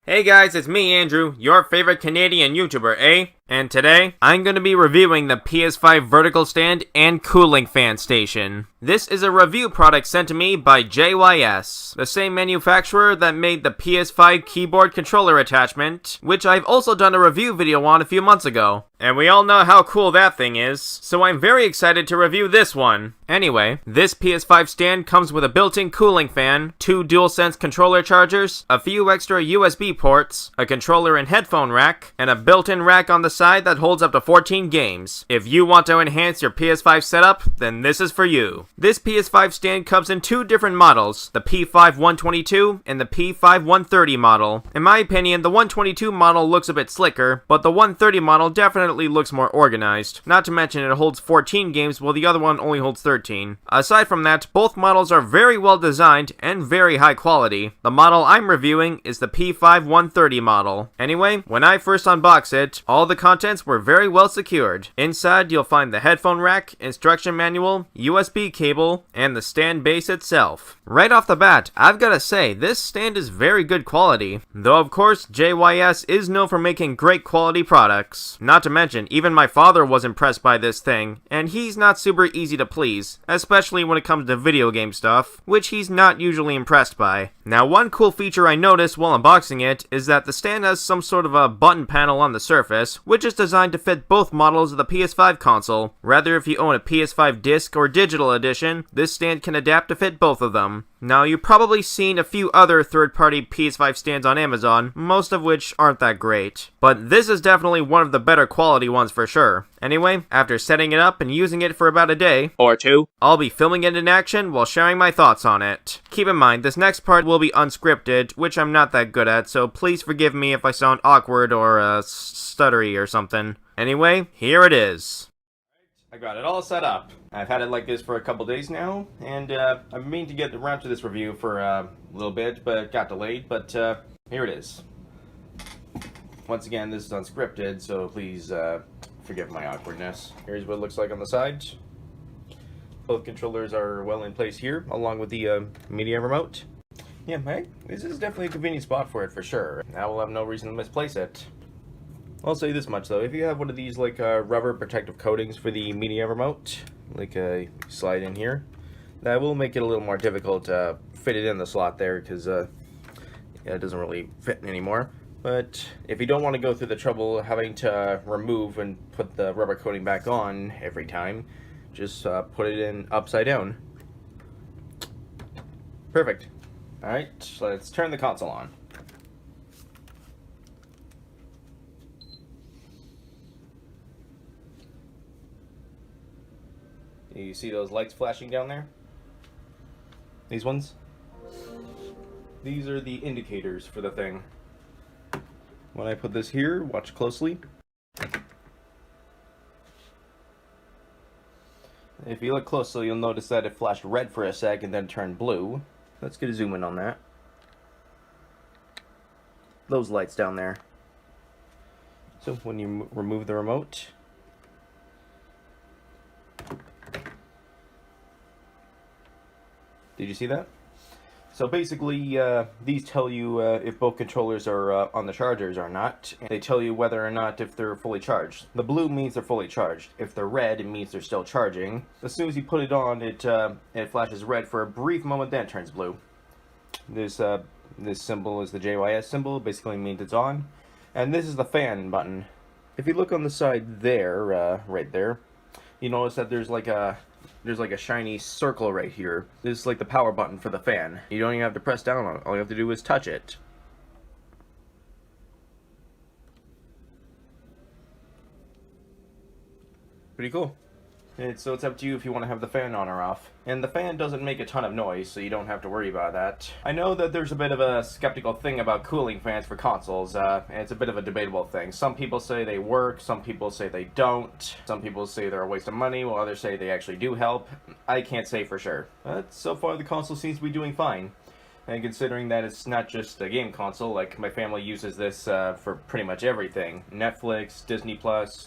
Hey guys, it's me, Andrew, your favorite Canadian YouTuber, eh? And today, I'm going to be reviewing the PS5 vertical stand and cooling fan station. This is a review product sent to me by JYS, the same manufacturer that made the PS5 keyboard controller attachment, which I've also done a review video on a few months ago. And we all know how cool that thing is, so I'm very excited to review this one. Anyway, this PS5 stand comes with a built-in cooling fan, 2 DualSense controller chargers, a few extra USB ports, a controller and headphone rack, and a built-in rack on the side that holds up to 14 games. If you want to enhance your PS5 setup, then this is for you. This PS5 stand comes in 2 different models, the P5 122 and the P5 130 model. In my opinion, the 122 model looks a bit slicker, but the 130 model definitely looks more organized. Not to mention it holds 14 games while the other one only holds 13. Aside from that, both models are very well designed and very high quality. The model I'm reviewing is the P5 130 model. Anyway, when I first unboxed it, all the contents were very well secured. Inside you'll find the headphone rack, instruction manual, USB cable, and the stand base itself. Right off the bat, I've gotta say, this stand is very good quality. Though of course, JYS is known for making great quality products. Not to mention, even my father was impressed by this thing, and he's not super easy to please, especially when it comes to video game stuff, which he's not usually impressed by. Now, one cool feature I noticed while unboxing it is that the stand has some sort of a button panel on the surface, which is designed to fit both models of the PS5 console. Rather, if you own a PS5 Disc or Digital Edition, this stand can adapt to fit both of them. Now, you've probably seen a few other third-party PS5 stands on Amazon, most of which aren't that great. But this is definitely one of the better quality ones for sure. Anyway, after setting it up and using it for about a day or two, I'll be filming it in action while sharing my thoughts on it. Keep in mind, this next part will be unscripted, which I'm not that good at, so please forgive me if I sound awkward or stuttery or something. Anyway, here it is. I got it all set up. I've had it like this for a couple days now, and I've been meaning to get around to this review for a little bit, but it got delayed, but here it is. Once again, this is unscripted, so please forgive my awkwardness. Here's what it looks like on the side. Both controllers are well in place here, along with the media remote. Yeah, hey, this is definitely a convenient spot for it for sure. Now we'll have no reason to misplace it. I'll say this much though, if you have one of these like rubber protective coatings for the media remote, like a slide in here, that will make it a little more difficult to fit it in the slot there, because yeah, it doesn't really fit anymore. But if you don't want to go through the trouble having to remove and put the rubber coating back on every time, just put it in upside down. Perfect. Alright, let's turn the console on. You see those lights flashing down there? These ones? These are the indicators for the thing. When I put this here, watch closely. If you look closely, you'll notice that it flashed red for a sec and then turned blue. Let's get a zoom in on that. Those lights down there. So when you remove the remote, did you see that? So basically, these tell you if both controllers are on the chargers or not. And they tell you whether or not if they're fully charged. The blue means they're fully charged. If they're red, it means they're still charging. As soon as you put it on, it flashes red for a brief moment, then it turns blue. This symbol is the JYS symbol, basically means it's on. And this is the fan button. If you look on the side there, right there, you notice that there's like a shiny circle right here. This is like the power button for the fan. You don't even have to press down on it. All you have to do is touch it. Pretty cool. So it's up to you if you want to have the fan on or off. And the fan doesn't make a ton of noise, so you don't have to worry about that. I know that there's a bit of a skeptical thing about cooling fans for consoles, and it's a bit of a debatable thing. Some people say they work, some people say they don't. Some people say they're a waste of money, while others say they actually do help. I can't say for sure. But so far the console seems to be doing fine. And considering that it's not just a game console, like my family uses this for pretty much everything. Netflix, Disney+,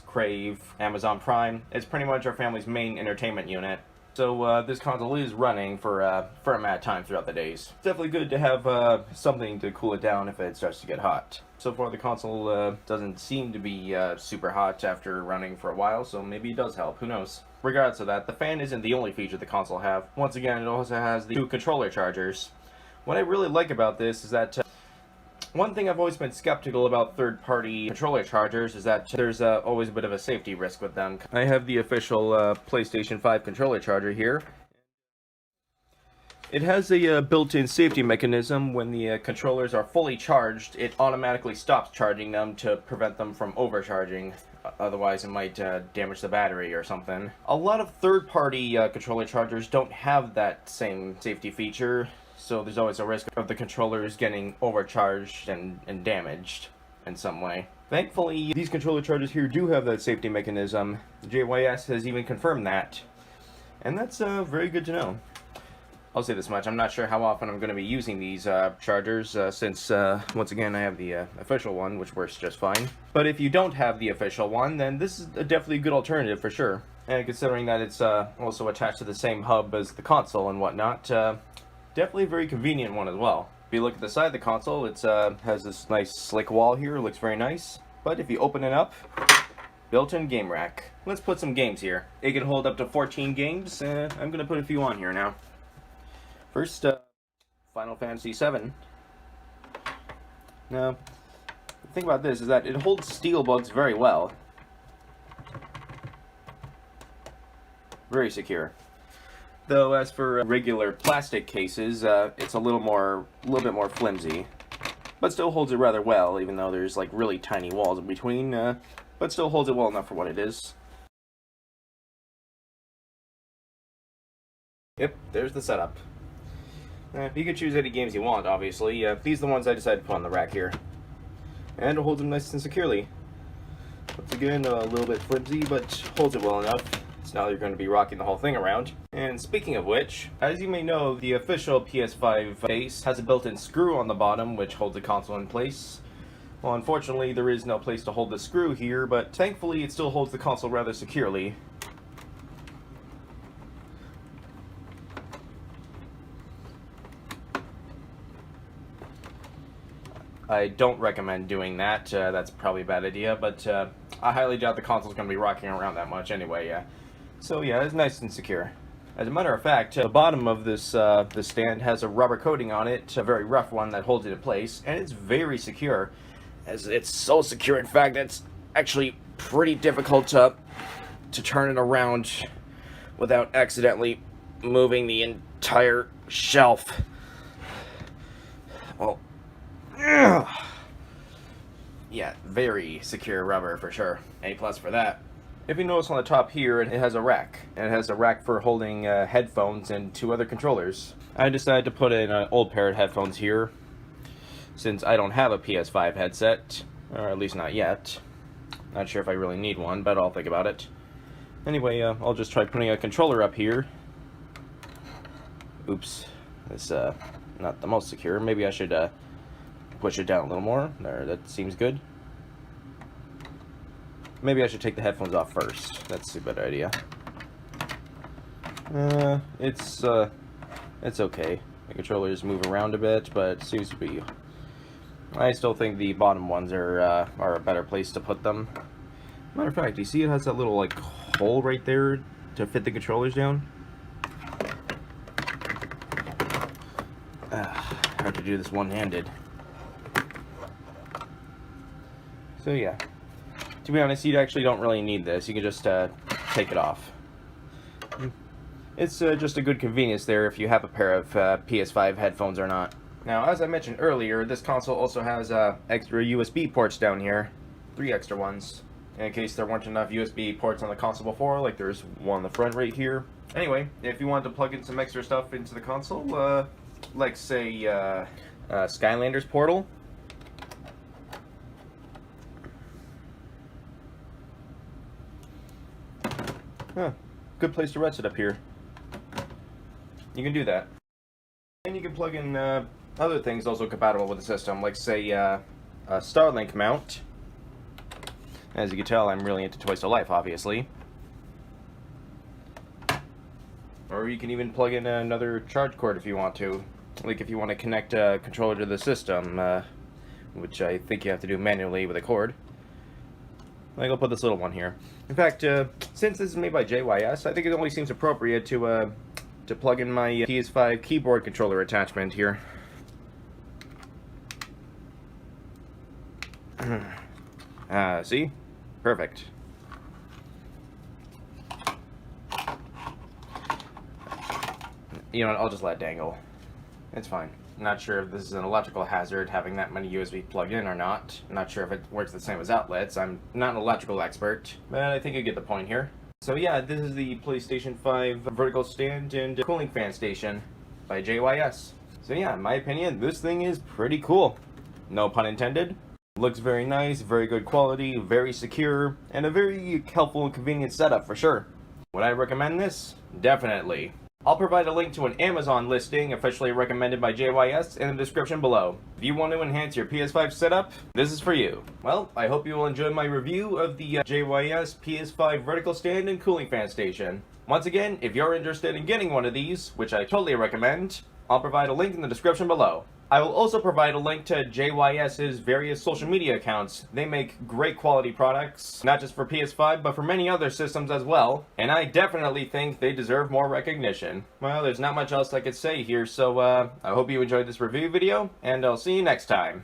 Crave, Amazon Prime. It's pretty much our family's main entertainment unit. So this console is running for a firm amount of time throughout the days. It's definitely good to have something to cool it down if it starts to get hot. So far the console doesn't seem to be super hot after running for a while, so maybe it does help, who knows. Regardless of that, the fan isn't the only feature the console have. Once again, it also has the 2 controller chargers. What I really like about this is that one thing I've always been skeptical about third-party controller chargers is that there's always a bit of a safety risk with them. I have the official PlayStation 5 controller charger here. It has a built-in safety mechanism. When the controllers are fully charged, it automatically stops charging them to prevent them from overcharging. Otherwise, it might damage the battery or something. A lot of third-party controller chargers don't have that same safety feature. So there's always a risk of the controllers getting overcharged and damaged in some way. Thankfully, these controller chargers here do have that safety mechanism. JYS has even confirmed that. And that's very good to know. I'll say this much, I'm not sure how often I'm going to be using these chargers since, once again, I have the official one, which works just fine. But if you don't have the official one, then this is definitely a good alternative for sure. And considering that it's also attached to the same hub as the console and whatnot, definitely a very convenient one as well. If you look at the side of the console, it has this nice slick wall here. It looks very nice. But if you open it up, built-in game rack. Let's put some games here. It can hold up to 14 games. I'm going to put a few on here now. First, Final Fantasy VII. Now, the thing about this is that it holds steelbooks very well. Very secure. Though, as for regular plastic cases, it's a little bit more flimsy, but still holds it rather well, even though there's like really tiny walls in between, but still holds it well enough for what it is. Yep, there's the setup. You can choose any games you want, obviously. These are the ones I decided to put on the rack here. And it holds them nice and securely. Once again, a little bit flimsy, but holds it well enough. So now you're going to be rocking the whole thing around. And speaking of which, as you may know, the official PS5 base has a built-in screw on the bottom which holds the console in place. Well, unfortunately, there is no place to hold the screw here, but thankfully it still holds the console rather securely. I don't recommend doing that. That's probably a bad idea, but I highly doubt the console's going to be rocking around that much anyway. So yeah, it's nice and secure. As a matter of fact, the bottom of this stand has a rubber coating on it, a very rough one that holds it in place, and it's very secure. As it's so secure, in fact, it's actually pretty difficult to turn it around without accidentally moving the entire shelf. Well, yeah, very secure rubber for sure. A+ for that. If you notice on the top here, it has a rack. And it has a rack for holding headphones and 2 other controllers. I decided to put in an old pair of headphones here, since I don't have a PS5 headset, or at least not yet. Not sure if I really need one, but I'll think about it. Anyway, I'll just try putting a controller up here. Oops, it's not the most secure. Maybe I should push it down a little more. There, that seems good. Maybe I should take the headphones off first. That's a good idea. It's okay. The controllers move around a bit, but it seems to be. I still think the bottom ones are a better place to put them. Matter of fact, you see it has that little like hole right there to fit the controllers down. Hard to do this one-handed. So yeah. To be honest, you actually don't really need this. You can just take it off. It's just a good convenience there if you have a pair of PS5 headphones or not. Now, as I mentioned earlier, this console also has extra USB ports down here. 3 extra ones. In case there weren't enough USB ports on the console before, like there's one on the front right here. Anyway, if you want to plug in some extra stuff into the console, like say Skylander's portal. Good place to rest it up here. You can do that. And you can plug in other things also compatible with the system, like say a Starlink mount. As you can tell, I'm really into Toys to Life, obviously. Or you can even plug in another charge cord if you want to. Like if you want to connect a controller to the system, which I think you have to do manually with a cord. Like I'll put this little one here. In fact, since this is made by JYS, I think it only seems appropriate to plug in my PS5 keyboard controller attachment here. See? Perfect. You know what, I'll just let it dangle. It's fine. I'm not sure if this is an electrical hazard, having that many USB plugged in or not. I'm not sure if it works the same as outlets. I'm not an electrical expert, but I think you get the point here. So yeah, this is the PlayStation 5 vertical stand and cooling fan station by JYS. So yeah, in my opinion, this thing is pretty cool. No pun intended. Looks very nice, very good quality, very secure, and a very helpful and convenient setup for sure. Would I recommend this? Definitely. I'll provide a link to an Amazon listing officially recommended by JYS in the description below. If you want to enhance your PS5 setup, this is for you. Well, I hope you will enjoy my review of the JYS PS5 vertical stand and cooling fan station. Once again, if you're interested in getting one of these, which I totally recommend, I'll provide a link in the description below. I will also provide a link to JYS's various social media accounts. They make great quality products, not just for PS5, but for many other systems as well, and I definitely think they deserve more recognition. Well, there's not much else I could say here, so I hope you enjoyed this review video, and I'll see you next time.